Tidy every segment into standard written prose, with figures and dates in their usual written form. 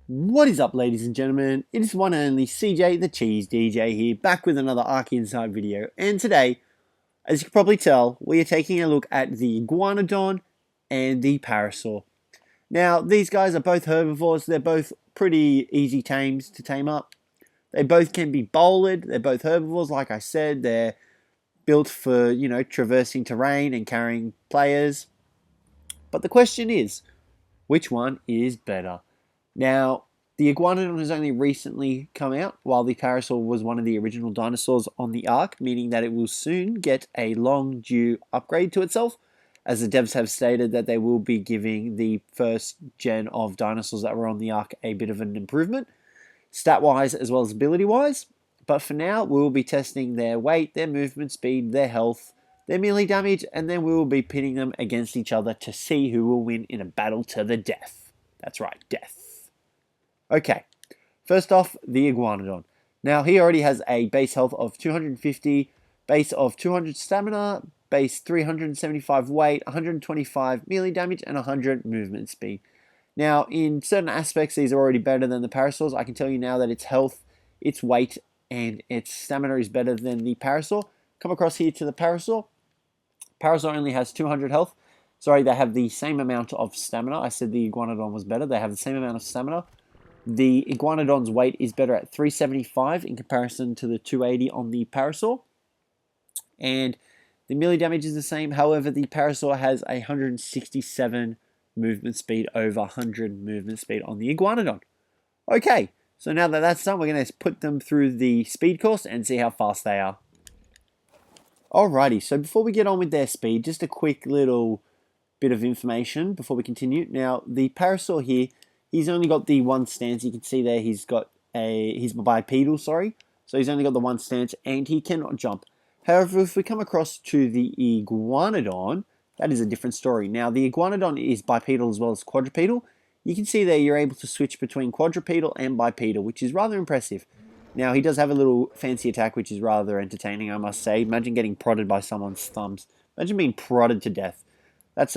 What is up, ladies and gentlemen? It is one and only CJ the Cheese DJ here, back with another Ark Insight video. And today, as you can probably tell, we are taking a look at the Iguanodon and the Parasaur. Now, these guys are both herbivores. They're both pretty easy tames to tame up. They both can be bowled. They're both herbivores, like I said. They're built for, traversing terrain and carrying players. But the question is, which one is better? Now, the Iguanodon has only recently come out, while the Parasaur was one of the original dinosaurs on the Ark, meaning that it will soon get a long due upgrade to itself, as the devs have stated that they will be giving the first gen of dinosaurs that were on the Ark a bit of an improvement, stat-wise as well as ability-wise. But for now, we will be testing their weight, their movement speed, their health, their melee damage, and then we will be pitting them against each other to see who will win in a battle to the death. That's right, death. Okay, first off, the Iguanodon. Now, he already has a base health of 250, base of 200 stamina, base 375 weight, 125 melee damage, and 100 movement speed. Now, in certain aspects, these are already better than the Parasaurs. I can tell you now that its health, its weight, and its stamina is better than the Parasaur. Come across here to the Parasaur. Parasaur only has 200 health. Sorry, they have the same amount of stamina. I said the Iguanodon was better. They have the same amount of stamina. The Iguanodon's weight is better at 375 in comparison to the 280 on the Parasaur. And the melee damage is the same. However, the Parasaur has 167 movement speed over 100 movement speed on the Iguanodon. Okay, so now that that's done, we're going to put them through the speed course and see how fast they are. Alrighty, so before we get on with their speed, just a quick little bit of information before we continue. Now, the Parasaur here, he's only got the one stance. You can see there he's bipedal, sorry. So he's only got the one stance and he cannot jump. However, if we come across to the Iguanodon, that is a different story. Now, the Iguanodon is bipedal as well as quadrupedal. You can see there you're able to switch between quadrupedal and bipedal, which is rather impressive. Now, he does have a little fancy attack, which is rather entertaining, I must say. Imagine getting prodded by someone's thumbs. Imagine being prodded to death. That's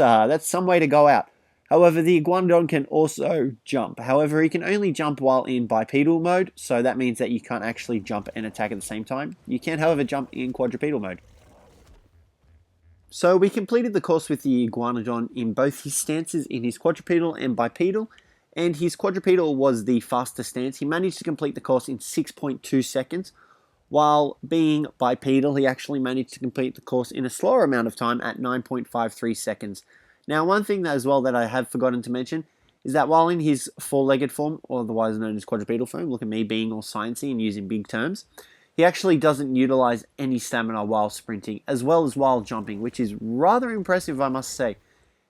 some way to go out. However, the Iguanodon can also jump. However, he can only jump while in bipedal mode, so that means that you can't actually jump and attack at the same time. You can, however, jump in quadrupedal mode. So we completed the course with the Iguanodon in both his stances, in his quadrupedal and bipedal, and his quadrupedal was the fastest stance. He managed to complete the course in 6.2 seconds, while being bipedal, he actually managed to complete the course in a slower amount of time at 9.53 seconds. Now, one thing that as well that I have forgotten to mention is that while in his four-legged form, or otherwise known as quadrupedal form, look at me being all sciencey and using big terms, he actually doesn't utilize any stamina while sprinting, as well as while jumping, which is rather impressive, I must say.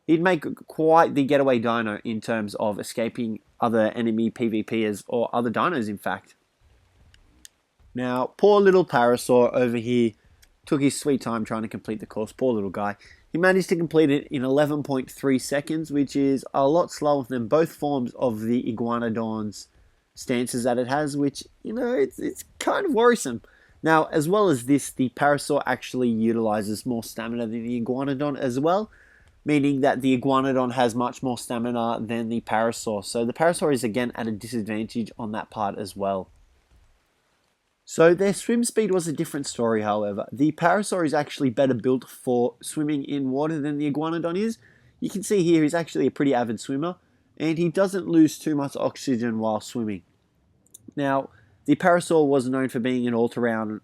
He'd make quite the getaway dino in terms of escaping other enemy PvPers, or other dinos, in fact. Now, poor little Parasaur over here took his sweet time trying to complete the course. Poor little guy. He managed to complete it in 11.3 seconds, which is a lot slower than both forms of the Iguanodon's stances that it has, which, it's kind of worrisome. Now, as well as this, the Parasaur actually utilizes more stamina than the Iguanodon as well, meaning that the Iguanodon has much more stamina than the Parasaur. So the Parasaur is again at a disadvantage on that part as well. So their swim speed was a different story, however. The Parasaur is actually better built for swimming in water than the Iguanodon is. You can see here he's actually a pretty avid swimmer, and he doesn't lose too much oxygen while swimming. Now, the Parasaur was known for being an all-terrain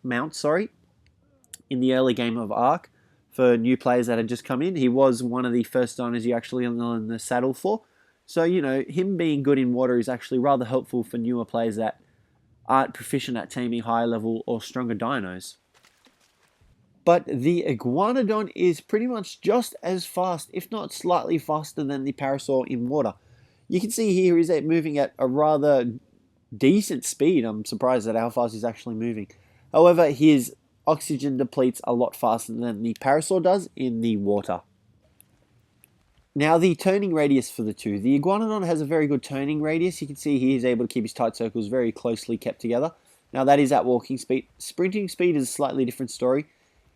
mount, in the early game of Ark. For new players that had just come in, he was one of the first dinos you actually on the saddle for. So, him being good in water is actually rather helpful for newer players that aren't proficient at taming higher level or stronger dinos. But the Iguanodon is pretty much just as fast, if not slightly faster than the Parasaur in water. You can see here he's moving at a rather decent speed. I'm surprised at how fast he's actually moving. However, his oxygen depletes a lot faster than the Parasaur does in the water. Now, the turning radius for the two. The Iguanodon has a very good turning radius. You can see here he's able to keep his tight circles very closely kept together. Now, that is at walking speed. Sprinting speed is a slightly different story.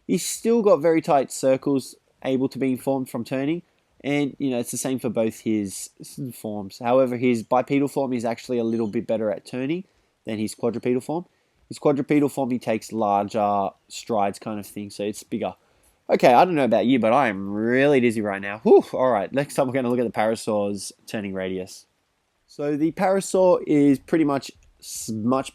He's still got very tight circles able to be formed from turning. And, it's the same for both his forms. However, his bipedal form is actually a little bit better at turning than his quadrupedal form. His quadrupedal form, he takes larger strides kind of thing, so it's bigger. Okay, I don't know about you, but I am really dizzy right now. Whew, all right, next up we're going to look at the Parasaur's turning radius. So the Parasaur is pretty much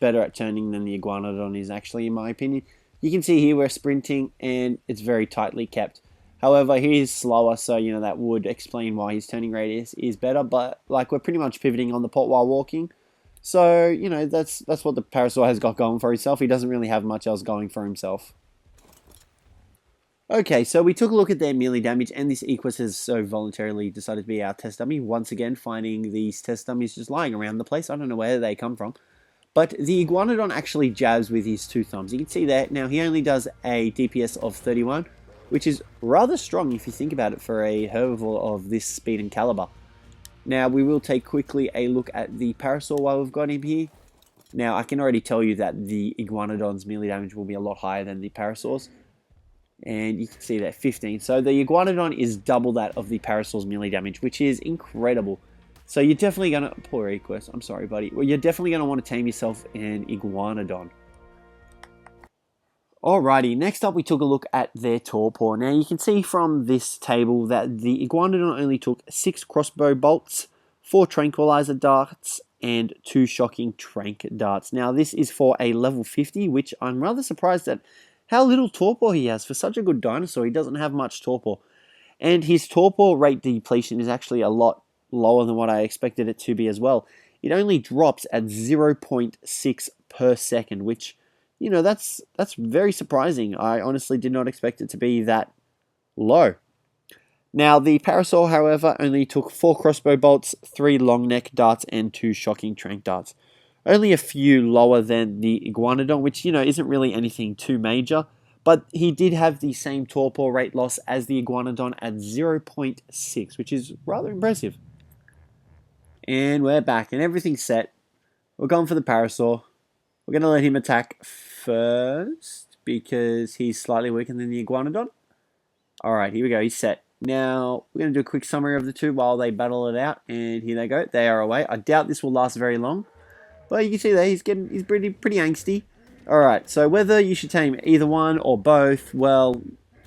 better at turning than the Iguanodon is actually, in my opinion. You can see here we're sprinting, and it's very tightly kept. However, he is slower, so that would explain why his turning radius is better. But we're pretty much pivoting on the pot while walking, so that's what the Parasaur has got going for himself. He doesn't really have much else going for himself. Okay, so we took a look at their melee damage, and this Equus has so voluntarily decided to be our test dummy. Once again, finding these test dummies just lying around the place. I don't know where they come from. But the Iguanodon actually jabs with his two thumbs. You can see there. Now, he only does a DPS of 31, which is rather strong if you think about it for a herbivore of this speed and caliber. Now, we will take quickly a look at the Parasaur while we've got him here. Now, I can already tell you that the Iguanodon's melee damage will be a lot higher than the Parasaur's. And you can see that 15. So the Iguanodon is double that of the Parasaur's melee damage, which is incredible. So you're definitely going to... Poor Equus, I'm sorry, buddy. Well, you're definitely going to want to tame yourself an Iguanodon. Alrighty, next up we took a look at their torpor. Now you can see from this table that the Iguanodon only took 6 crossbow bolts, 4 tranquilizer darts, and 2 shocking trank darts. Now this is for a level 50, which I'm rather surprised at how little torpor he has. For such a good dinosaur, he doesn't have much torpor. And his torpor rate depletion is actually a lot lower than what I expected it to be as well. It only drops at 0.6 per second, which, that's very surprising. I honestly did not expect it to be that low. Now, the Parasaur, however, only took 4 crossbow bolts, 3 long neck darts, and 2 shocking trank darts. Only a few lower than the Iguanodon, which, isn't really anything too major. But he did have the same torpor rate loss as the Iguanodon at 0.6, which is rather impressive. And we're back, and everything's set. We're going for the Parasaur. We're going to let him attack first, because he's slightly weaker than the Iguanodon. Alright, here we go, he's set. Now, we're going to do a quick summary of the two while they battle it out, and here they go, they are away. I doubt this will last very long. But you can see there, he's pretty angsty. Alright, so whether you should tame either one or both, well,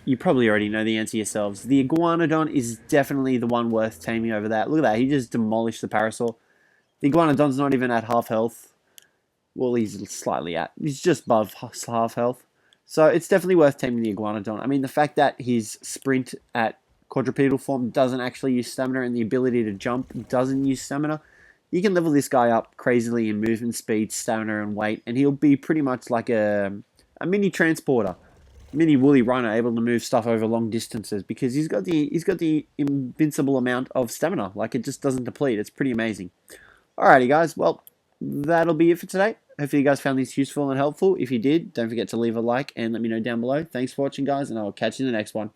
you probably already know the answer yourselves. The Iguanodon is definitely the one worth taming over that. Look at that, he just demolished the Parasaur. The Iguanodon's not even at half health. Well, he's slightly at. He's just above half health. So it's definitely worth taming the Iguanodon. I mean, the fact that his sprint at quadrupedal form doesn't actually use stamina, and the ability to jump doesn't use stamina, you can level this guy up crazily in movement speed, stamina, and weight, and he'll be pretty much like a mini transporter, mini woolly rhino, able to move stuff over long distances, because he's got the invincible amount of stamina. Like, it just doesn't deplete. It's pretty amazing. Alrighty, guys. Well, that'll be it for today. Hopefully you guys found this useful and helpful. If you did, don't forget to leave a like and let me know down below. Thanks for watching, guys, and I will catch you in the next one.